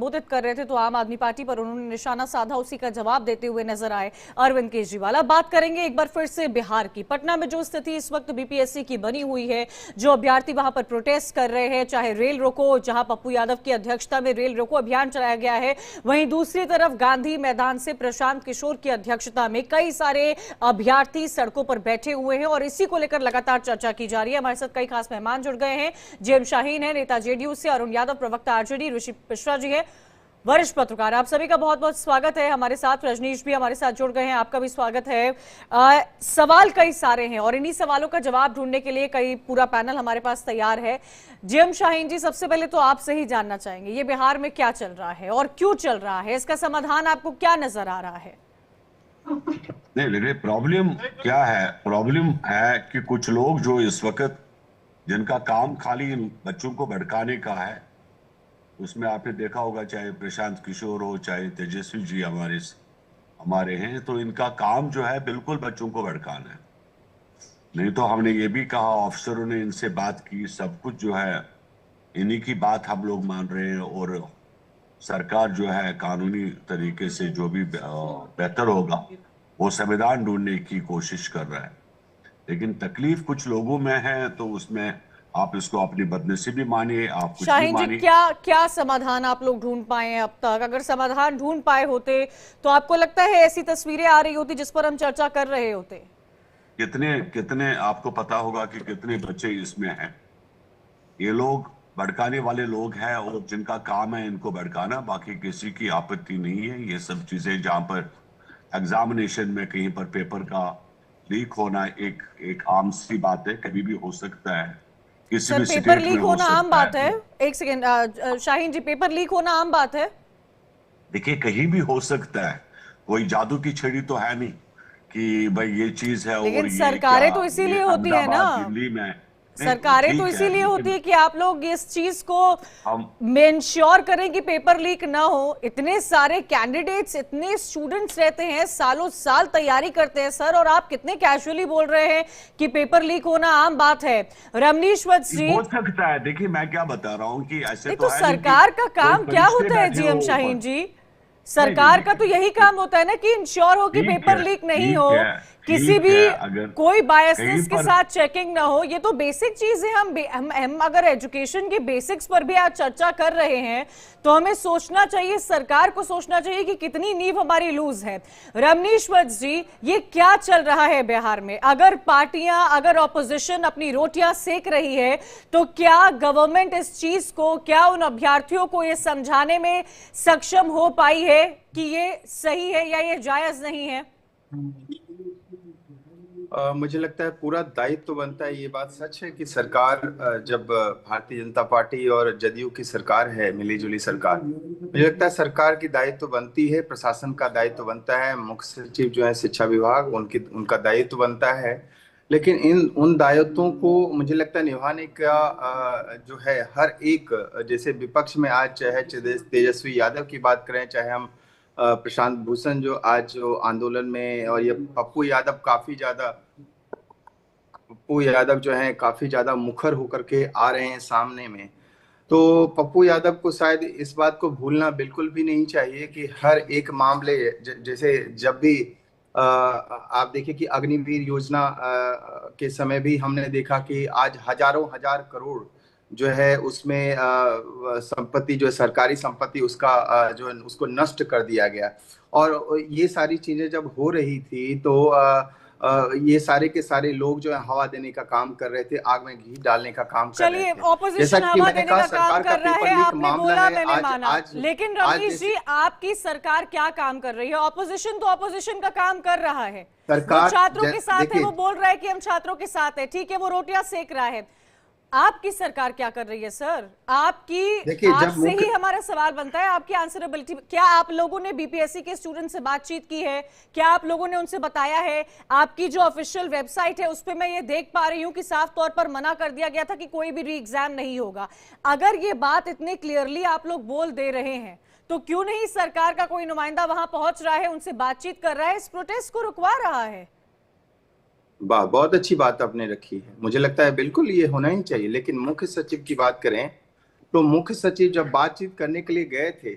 संबोधित कर रहे थे तो आम आदमी पार्टी पर उन्होंने निशाना साधा, उसी का जवाब देते हुए नजर आए अरविंद केजरीवाल। अब बात करेंगे एक बार फिर से बिहार की। पटना में जो स्थिति इस वक्त बीपीएससी की बनी हुई है, जो अभ्यर्थी वहां पर प्रोटेस्ट कर रहे हैं, चाहे रेल रोको, जहां पप्पू यादव की अध्यक्षता में रेल रोको अभियान चलाया गया है, वहीं दूसरी तरफ गांधी मैदान से प्रशांत किशोर की अध्यक्षता में कई सारे अभ्यर्थी सड़कों पर बैठे हुए हैं और इसी को लेकर लगातार चर्चा की जा रही है। हमारे साथ कई खास मेहमान जुड़ गए हैं। जेएम शाहीन है नेता जेडीयू से, अरुण यादव प्रवक्ता आरजेडी, ऋषि मिश्रा जी है वरिष्ठ पत्रकार। आप सभी का बहुत बहुत स्वागत है। हमारे साथ रजनीश भी हमारे साथ जुड़ गए हैं, आपका भी स्वागत है। सवाल कई सारे हैं और इन्हीं सवालों का जवाब ढूंढने के लिए कई पूरा पैनल हमारे पास तैयार है। जेएम शाहीन जी, सबसे पहले तो आपसे ही जानना चाहेंगे, ये बिहार में क्या चल रहा है और क्यों चल रहा है, इसका समाधान आपको क्या नजर आ रहा है? नहीं, प्रॉब्लम क्या है? प्रॉब्लम है कि कुछ लोग जो इस वक्त जिनका काम खाली बच्चों को भड़काने का है, उसमें आपने देखा होगा, चाहे प्रशांत किशोर हो, चाहे तेजस्वी जी हमारे हैं, तो इनका काम जो है बिल्कुल बच्चों को भड़काना है। नहीं तो हमने ये भी कहा, ऑफिसरों ने इनसे बात की, सब कुछ जो है इन्हीं की बात हम लोग मान रहे हैं और सरकार जो है कानूनी तरीके से जो भी बेहतर होगा वो संविधान ढूंढने की कोशिश कर रहा है। लेकिन तकलीफ कुछ लोगों में है, तो उसमें आप इसको अपनी बदनसीबी मानिए, आप कुछ भी मानिए। क्या समाधान आप लोग ढूंढ पाए हैं अब तक? अगर समाधान ढूंढ पाए होते तो आपको लगता है ऐसी तस्वीरें आ रही होती जिस पर हम चर्चा कर रहे होते? कितने आपको पता होगा कि कितने बच्चे इसमें हैं। ये लोग भड़काने वाले लोग हैं और जिनका काम है इनको भड़काना, बाकी किसी की आपत्ति नहीं है। ये सब चीजें जहां पर एग्जामिनेशन में कहीं पर पेपर का लीक होना एक आम सी बात है, कभी भी हो सकता है, किसी भी पेपर स्टेट लीक में होना हो आम बात सकता है। एक सेकेंड शाहीन जी, पेपर लीक होना आम बात है? देखिए, कहीं भी हो सकता है, कोई जादू की छड़ी तो है नहीं कि भाई ये चीज है। लेकिन और ये सरकारें क्या, तो ये इसीलिए होती है ना, अहमदाबाद दिल्ली में सरकारें तो ठीक है, इसीलिए होती लेकिन है कि आप लोग इस चीज को हम इंश्योर करें कि पेपर लीक ना हो। इतने सारे कैंडिडेट्स, इतने स्टूडेंट्स रहते हैं, सालों साल तैयारी करते हैं सर, और आप कितने कैजुअली बोल रहे हैं कि पेपर लीक होना आम बात है। रमनीश वत्स जी, हो सकता है। देखिए, मैं क्या बता रहा हूँ कि ऐसे तो है नहीं कि सरकार का कोई काम क्या फरिश्ते होता है बैठे जेएम हो शाहीन ऊपर। जी? नहीं, सरकार का तो देखिए, यही काम होता है ना कि इंश्योर हो कि पेपर लीक नहीं हो, किसी भी अगर कोई कहीं बायसनेस के पर साथ चेकिंग ना हो। ये तो बेसिक चीज है। हम अगर एजुकेशन के बेसिक्स पर भी आज चर्चा कर रहे हैं तो हमें सोचना चाहिए, सरकार को सोचना चाहिए कि कितनी नींव हमारी लूज है। रमनीश वत्स जी, ये क्या चल रहा है बिहार में? अगर पार्टियां, अगर ऑपोजिशन अपनी रोटियां सेक रही है तो क्या गवर्नमेंट इस चीज को, क्या उन अभ्यर्थियों को ये समझाने में सक्षम हो पाई है कि ये सही है या ये जायज नहीं है? मुझे लगता है पूरा दायित्व तो बनता है। ये बात सच है कि सरकार, जब भारतीय जनता पार्टी और जदयू की सरकार है, मिलीजुली सरकार, मुझे लगता है सरकार की दायित्व तो बनती है, प्रशासन का दायित्व तो बनता है, मुख्य सचिव जो है शिक्षा विभाग, उनका दायित्व तो बनता है। लेकिन उन दायित्वों को मुझे लगता है निभाने का जो है हर एक, जैसे विपक्ष में आज चाहे तेजस्वी यादव की बात करें, चाहे हम प्रशांत भूषण जो आज जो आंदोलन में, और ये पप्पू यादव जो है काफी ज्यादा मुखर होकर के आ रहे हैं सामने में। तो पप्पू यादव को शायद इस बात को भूलना बिल्कुल भी नहीं चाहिए कि हर एक मामले, जैसे जब भी आप देखिए कि अग्निवीर योजना के समय भी हमने देखा कि आज हजारों हजार करोड़ जो है उसमें संपत्ति, जो है सरकारी संपत्ति, उसका जो है उसको नष्ट कर दिया गया। और ये सारी चीजें जब हो रही थी तो ये सारे के सारे लोग जो है हवा देने का काम कर रहे थे, आग में घी डालने का काम कर रहे चलिए, थे। ऑपोजिशन हवा देने का काम कर रहा है, आपने बोला, मैंने माना। लेकिन रमनीश जी, आपकी सरकार क्या काम कर रही है? ऑपोजिशन तो ऑपोजिशन का काम कर रहा है, वो छात्रों के साथ है, वो बोल रहा है कि हम छात्रों के साथ है, ठीक है, वो रोटियां सेक रहा है। आपकी सरकार क्या कर रही है सर? आपसे ही हमारा सवाल बनता है, आपकी आंसरेबिलिटी। क्या आप लोगों ने बीपीएससी के स्टूडेंट से बातचीत की है? क्या आप लोगों ने उनसे बताया है? आपकी जो ऑफिशियल वेबसाइट है उस पर मैं ये देख पा रही हूं कि साफ तौर पर मना कर दिया गया था कि कोई भी री एग्जाम नहीं होगा। अगर ये बात इतने क्लियरली आप लोग बोल दे रहे हैं तो क्यों नहीं सरकार का कोई नुमाइंदा वहां पहुंच रहा है, उनसे बातचीत कर रहा है, इस प्रोटेस्ट को रुकवा रहा है? वाह, बहुत अच्छी बात आपने रखी है। मुझे लगता है बिल्कुल ये होना ही चाहिए। लेकिन मुख्य सचिव की बात करें तो मुख्य सचिव जब बातचीत करने के लिए गए थे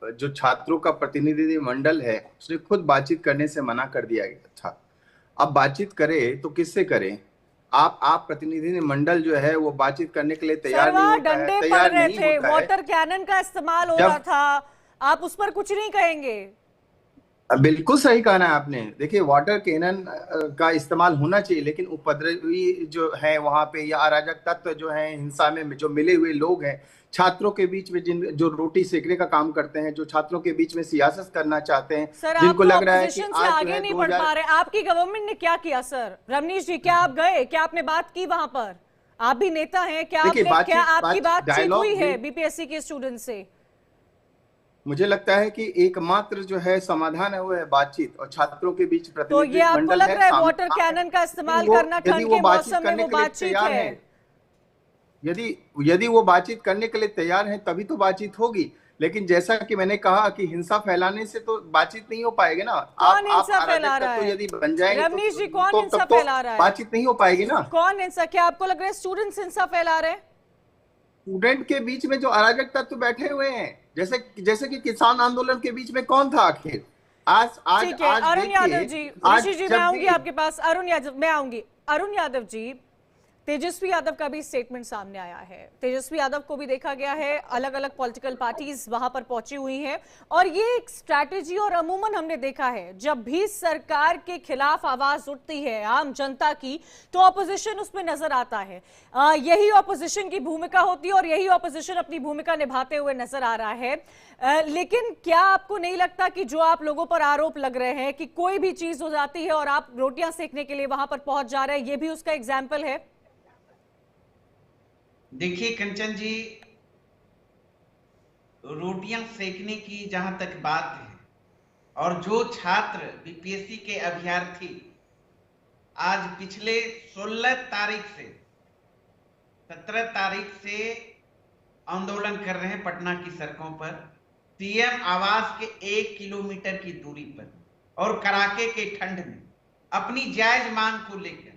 जो छात्रों का प्रतिनिधि मंडल है उसने खुद बातचीत करने से मना कर दिया गया था। अब बातचीत करे तो किससे करें? आप प्रतिनिधि मंडल जो है वो बातचीत करने के लिए तैयार नहीं होता है, डंडे पड़ तैयार रहे नहीं थे, होता है। वाटर कैनन का इस्तेमाल हो रहा था, आप उस पर कुछ नहीं कहेंगे? बिल्कुल सही कहना है आपने। देखिए, वाटर कैनन का इस्तेमाल होना चाहिए, लेकिन उपद्रवी जो है वहां पे या अराजक तत्व जो है, हिंसा में जो मिले हुए लोग हैं, छात्रों के बीच में जो रोटी सेकने का काम करते हैं, जो छात्रों के बीच में सियासत करना चाहते हैं, सर जिनको आप तो लग रहा है कि ऑपोजिशन से आज जो आगे है नहीं बढ़ पा रहे। आपकी गवर्नमेंट ने क्या किया सर? रमनीश जी, क्या आप गए, क्या आपने बात की वहां पर? आप भी नेता हैं, क्या आपकी बातचीत हुई है बीपीएससी के स्टूडेंट से? मुझे लगता है कि एकमात्र जो है समाधान है वो है बातचीत, और छात्रों के बीच तो ये प्रतिनिधि आपको मंडल लग है, रहा है सामने वाटर कैनन का इस्तेमाल करना यदि ठंड वो के बातचीत मौसम में करने वो के लिए बातचीत तैयार है? है, यदि वो बातचीत करने के लिए तैयार है तभी तो बातचीत होगी। लेकिन जैसा कि मैंने कहा कि हिंसा फैलाने से तो बातचीत नहीं हो पाएगी ना। कौन आप हिंसा फैला अराजक रहा तत्व है? यदि बन जाएंगे रमनीश जी, कौन तो हिंसा तब तो फैला रहा है? बातचीत नहीं हो पाएगी ना। कौन हिंसा? क्या आपको लग रहा है स्टूडेंट्स हिंसा फैला रहे हैं? स्टूडेंट के बीच में जो अराजक तत्व बैठे हुए हैं, जैसे जैसे कि किसान आंदोलन के बीच में कौन था आखिर? आज आज ठीक है आज अरुण यादव जी, देखिए, आज ऋषि जी मैं जब आऊंगी भी आपके पास। अरुण यादव, मैं आऊंगी। अरुण यादव जी, तेजस्वी यादव का भी स्टेटमेंट सामने आया है। तेजस्वी यादव को भी देखा गया है, अलग अलग पॉलिटिकल पार्टीज वहां पर पहुंची हुई हैं, और ये एक स्ट्रैटेजी, और अमूमन हमने देखा है जब भी सरकार के खिलाफ आवाज उठती है आम जनता की, तो ऑपोजिशन उसमें नजर आता है। यही ऑपोजिशन की भूमिका होती है और यही ऑपोजिशन अपनी भूमिका निभाते हुए नजर आ रहा है। लेकिन क्या आपको नहीं लगता कि जो आप लोगों पर आरोप लग रहे हैं कि कोई भी चीज हो जाती है और आप रोटियां सेकने के लिए वहां पर पहुंच जा रहे हैं, ये भी उसका एग्जाम्पल है? देखिए कंचन जी, रोटियां सेकने की जहां तक बात है, और जो छात्र बीपीएससी के अभ्यर्थी आज पिछले 16 तारीख से 17 तारीख से आंदोलन कर रहे हैं पटना की सड़कों पर, सीएम आवास के 1 किलोमीटर की दूरी पर, और कड़ाके के ठंड में अपनी जायज मांग को लेकर,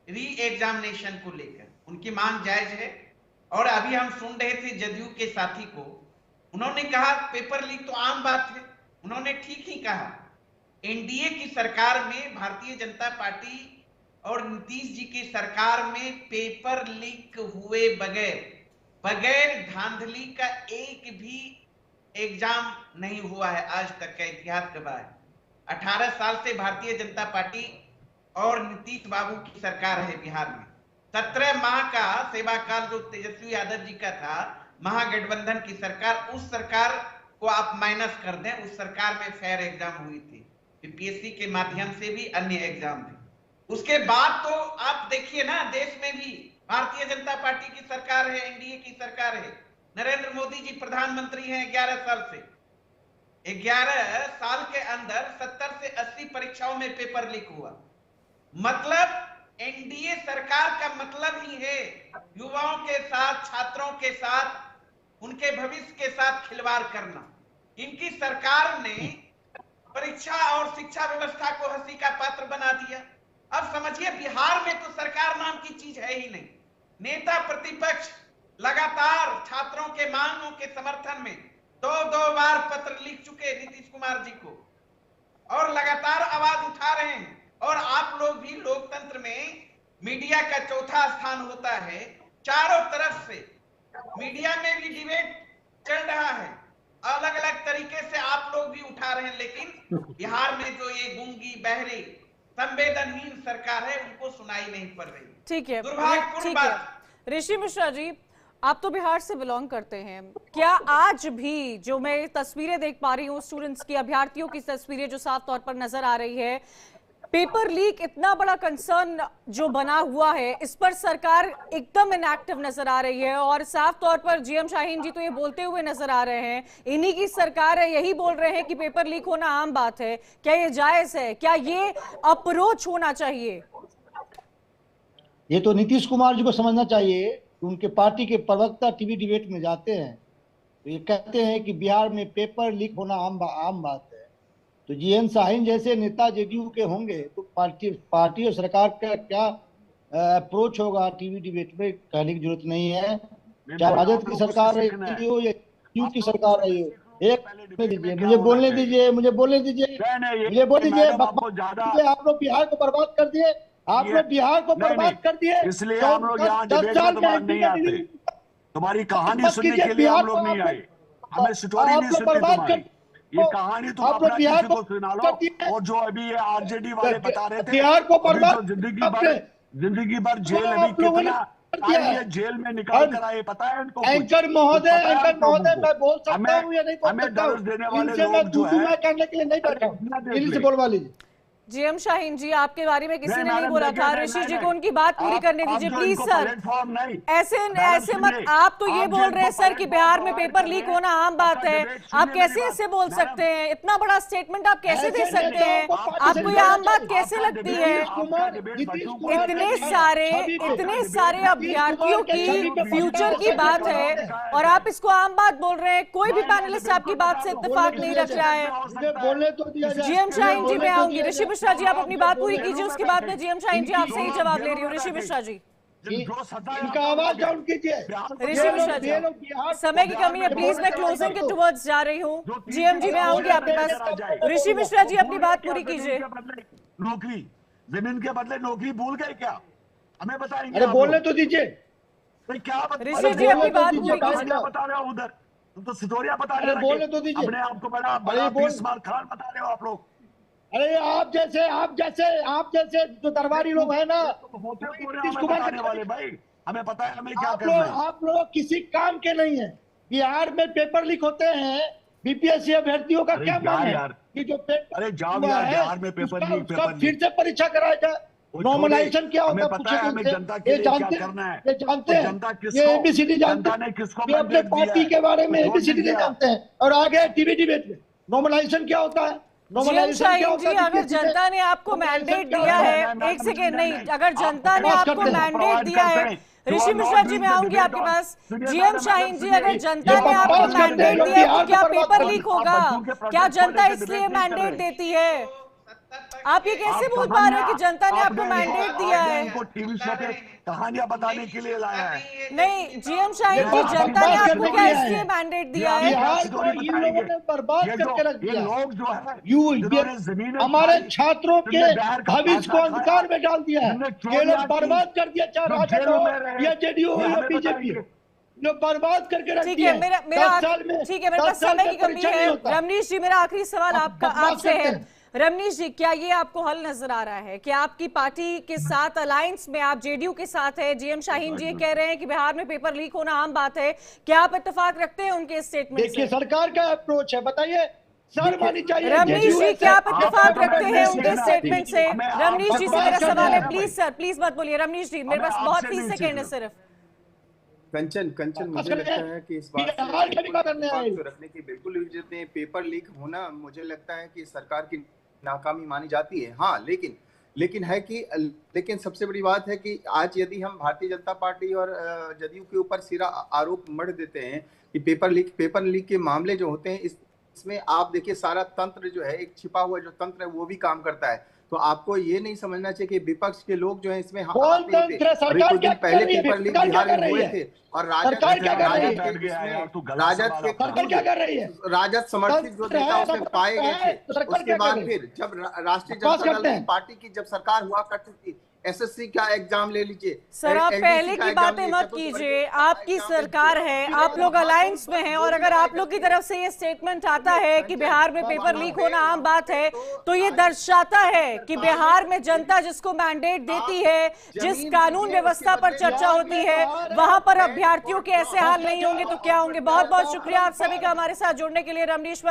री एग्जामिनेशन को लेकर, उनकी मांग जायज है। और अभी हम सुन रहे थे जदयू के साथी को, उन्होंने कहा पेपर लीक तो आम बात है। उन्होंने ठीक ही कहा। एनडीए की सरकार में, भारतीय जनता पार्टी और नीतीश जी की सरकार में पेपर लीक हुए बगैर धांधली का एक भी एग्जाम नहीं हुआ है आज तक का इतिहास गवाह है। 18 साल से भारतीय जनता पार्टी और नीतीश बाबू की सरकार है बिहार में। 17 माह का सेवा काल जो तेजस्वी यादव जी का था, महागठबंधन की सरकार, उस सरकार को आप माइनस कर दें, उस सरकार में फेयर एग्जाम हुई थी, बीपीएससी के माध्यम से भी अन्य एग्जाम थे। उसके बाद तो आप देखिए ना, देश में भी भारतीय जनता पार्टी की सरकार है, एनडीए की सरकार है, नरेंद्र मोदी जी प्रधानमंत्री हैं 11 साल से। 11 साल के अंदर 70 से 80 परीक्षाओं में पेपर लीक हुआ। मतलब एनडीए सरकार का मतलब ही है युवाओं के साथ, छात्रों के साथ, उनके भविष्य के साथ खिलवाड़ करना। इनकी सरकार ने परीक्षा और शिक्षा व्यवस्था को हंसी का पात्र बना दिया। अब समझिए, बिहार में तो सरकार नाम की चीज है ही नहीं। नेता प्रतिपक्ष लगातार छात्रों के मांगों के समर्थन में 2 बार पत्र लिख चुके नीतीश कुमार जी को, और लगातार आवाज उठा रहे हैं। और आप लोग भी, लोकतंत्र में मीडिया का चौथा स्थान होता है, चारों तरफ से मीडिया में भी डिबेट चल रहा है, अलग अलग तरीके से आप लोग भी उठा रहे हैं। लेकिन बिहार में जो ये गूंगी, बहरी, संवेदनहीन सरकार है, उनको सुनाई नहीं पड़ रही। ठीक है, दुर्भाग्यपूर्ण बात। ऋषि मिश्रा जी, आप तो बिहार से बिलोंग करते हैं, क्या आज भी जो मैं तस्वीरें देख पा रही हूँ स्टूडेंट्स की, अभ्यर्थियों की तस्वीरें जो साफ तौर पर नजर आ रही है, पेपर लीक इतना बड़ा कंसर्न जो बना हुआ है, इस पर सरकार एकदम इनएक्टिव नजर आ रही है, और साफ तौर पर जीएम शाहीन जी तो ये बोलते हुए नजर आ रहे हैं, इन्हीं की सरकार है, यही बोल रहे हैं कि पेपर लीक होना आम बात है। क्या ये जायज है? क्या ये अप्रोच होना चाहिए? ये तो नीतीश कुमार जी को समझना चाहिए कि उनके पार्टी के प्रवक्ता टीवी डिबेट में जाते हैं तो ये कहते हैं कि बिहार में पेपर लीक होना आम बात है। तो जीएन शाहीन जैसे नेता जेडीयू के होंगे तो पार्टी और सरकार का क्या अप्रोच होगा टीवी डिबेट में, कहने की जरूरत नहीं है। चाहे राजद की सरकार रही हो या जेडीयू की सरकार रही हो, एक दीजिए, मुझे बोलने दीजिए, मुझे बोलने दीजिए, मुझे बोलने दीजिए। आपको ज्यादा आप लोग बिहार को बर्बाद कर दिए, आप लोग बिहार को बर्बाद कर दिए, इसलिए हम लोग यहाँ 10 डिबेट साल में में तुम्हारे नहीं आते। तुम्हारी कहानी मत सुनने कीजिए, के लिए हम बिहार लोग को नहीं आप आए, हमें स्टोरी आप नहीं लोग सुननी बर्बाद तुम्हारी। कर, ये कहानी तुम आप लोग अपना बिहार किसी को को सुना लो। कर दिए, और जो अभी ये आरजेडी वाले बता रहे थे, बिहार को अभी बर्बाद जो आपने, जिंदगी भर जेल अभी आप लोगों ने कितना कर दिया टाइम है। ये जेल में निकाल कर आए, पता है इनको? कुछ एंकर महोदय, पता है एंकर आप लोगों महोदय, को? मैं बोल सकता हमें हूँ या नहीं बोल हमें सकता हूँ? दर्ज देने वाले इनसे मैं लोग जो दूसरी है, मैं करने के लिए नहीं बैठा हूँ, अपना देख इनसे ले। बोलवा लीजिए। जीएम शाहीन जी, आपके बारे में किसी नहीं, ने नहीं मैडम, बोला देखिए, था। नहीं, ऋषि नहीं, जी को नहीं। उनकी बात पूरी करने आप दीजिए जो प्लीज इनको सर। प्लेटफॉर्म नहीं, ऐसे मैडम मत, सुनिए, आप तो ये आप जो बोल रहे हैं इनको सर कि बिहार में प्लेटफॉर्म पेपर प्रोवाइड लीक कर होना रहे हैं, आम बात आपका है। डिबेट सुनिए आप कैसे मेरी ऐसे बात। बोल मैडम, सकते हैं? इतना बड़ा स्टेटमेंट आप कैसे दे ऐसे सकते हैं? नेताओं को पार्टी आपको से ये आम जोड़ना बात चाहिए। कैसे लगती है? नीतीश कुमार इतने के सारे छवि पे- इतने सारे अभ्यर्थियों के छवि की पे फ्यूचर की पकड़ बात के है और आप इसको आम बात बोल रहे हैं। कोई भी पैनलिस्ट आपकी बात से इत्तेफाक नहीं रख रहा है। मुझे बोलने तो दिया जाए। जीएम शाहीन जी, बोलने मैं तो आऊंगी। दिया ऋषि जाए। मिश्रा जी, आप अपनी बात पूरी कीजिए, उसके बाद में जीएम शाहीन जी आपसे ही जवाब ले रही हूँ। ऋषि मिश्रा जी, इनका आवाज डाउन कीजिए। ऋषि मिश्रा जी, समय की कमी है, प्लीज मैं क्लोजिंग के टुवर्ड्स जा रही हूँ। जीएम जी, मैं आऊंगी आपके पास। ऋषि मिश्रा जी, अपनी बात पूरी कीजिए। नौकरी, जमीन के बदले नौकरी भूल गए क्या? हमें बताएंगे? अरे बोलने तो दीजिए। क्या ऋषि जी, अपनी बात पूरी क्या कीजिए। बता रहे हो उधर? तुम तो स्टोरियां बता रहे अरे हो, बोलने तो दीजिए। अपने आप को बड़ा बड़ा बीस्मार खान बता रहे हो आप लोग। अरे आप जैसे जो दरबारी लोग हैं ना, नीतीश कुमार बताने वाले भाई, हमें पता है हमें क्या आप करना है। लोग किसी काम के नहीं है। बिहार में पेपर लीक होते हैं, बीपीएससी अभ्यर्थियों का अरे क्या जा मांग है यार। कि जो पेपर अरे जाओ हुआ यार, है, बिहार में पेपर उसका- लीक, उसका पेपर फिर लीक। से परीक्षा कराया जाए। वो नॉर्मलाइजेशन क्या हमें होता है पता है, हमें पूछे जनता के ये लिए क्या जानते करना है। ये जानते तो हैं, जनता ये किसको, एबीसीडी जानते जनता हैं, ने किसको ये अपने मैंडेट दिया पार्टी है? के बारे में कुछ वोट एबीसीडी नहीं दिया। जानते हैं और आगे टीवी डिबेट में नॉर्मलाइजेशन क्या होता है। जीएम नॉर्मलाइजेशन क्या शाहीन होता जी, है? अगर जनता ने आपको मैंडेट दिया है, एक सेकेंड नहीं, अगर जनता ने आपको मैंडेट दिया है, ऋषि मिश्रा जी, मैं आऊंगी आपके पास। जीएम शाहीन जी, अगर जनता ने आपको मैंडेट दिया है तो क्या पेपर लीक होगा? क्या जनता इसलिए मैंडेट देती है? आप ये कैसे बोल पा रहे हैं कि जनता ने आपको मैंडेट दिया है? टीवी शो पे कहानियां बताने के लिए लाया है। नहीं जीएम शाहीन जी, जनता ने आपको क्या इसलिए मैंडेट दिया है? बिहार को इन लोगों ने बर्बाद करके रख ये दिया। लोग जो है हमारे छात्रों के भविष्य को अंधकार में डाल दिया है। ये लोग बर्बाद कर दिया, चाहे राजद हो या जेडीयू हो या बीजेपी हो, जो बर्बाद करके रख ठीक दिया है, मेरा ठीक है, मेरे पास समय की कमी है। रमनीश जी, मेरा आखिरी सवाल आपसे है। रमनीश जी, क्या ये आपको हल नजर आ रहा है कि आपकी पार्टी के साथ अलायंस में आप जेडीयू के साथ है? जीएम शाहीन जी कह रहे हैं कि बिहार में पेपर लीक होना आम बात है। क्या आप इत्तेफाक रखते हैं उनके स्टेटमेंट से? देखिए सरकार का अप्रोच है, बताइए सर मानी चाहिए। रमनीश जी, क्या आप इत्तेफाक रखते हैं उनके स्टेटमेंट से? रमनीश जी से मेरा सवाल है, प्लीज सर, प्लीज मत बोलिए। रमनीश जी, मेरे पास बहुत 30 सेकेंड है सिर्फ। कंचन मुझे लगता है कि इस बात से रखने की बिल्कुल जरूरत नहीं। पेपर लीक होना मुझे लगता है कि सरकार की नाकामी मानी जाती है। हाँ, लेकिन सबसे बड़ी बात है कि आज यदि हम भारतीय जनता पार्टी और जदयू के ऊपर सिरा आरोप मढ़ देते हैं कि पेपर लीक के मामले जो होते हैं, इसमें आप देखिए सारा तंत्र जो है, एक छिपा हुआ जो तंत्र है वो भी काम करता है। तो आपको ये नहीं समझना चाहिए कि विपक्ष के लोग जो है इसमें कौन तंत्र? सरकार क्या पहले कर रही है? पेपर लीक सरकार क्या बिहार कर में रही हुए है? थे और सरकार क्या कर रही है? राजद क्या कर रही है? राजद समर्थित जो नेता उसमें पाए गए थे। उसके बाद फिर जब राष्ट्रीय जनता दल की पार्टी की जब सरकार हुआ करती थी, एसएससी का एग्जाम ले लीजिए सर, आप पहले की बातें मत कीजिए। आपकी सरकार है, आप लोग अलायंस में हैं, और अगर आप लोग की तरफ से ये स्टेटमेंट आता है कि बिहार में पेपर लीक होना आम बात है, तो ये दर्शाता है कि बिहार में जनता जिसको मैंडेट देती है, जिस कानून व्यवस्था पर चर्चा होती है, वहां पर अभ्यर्थियों के ऐसे हाल नहीं होंगे तो क्या होंगे? बहुत बहुत शुक्रिया आप सभी का हमारे साथ जुड़ने के लिए। रमनीश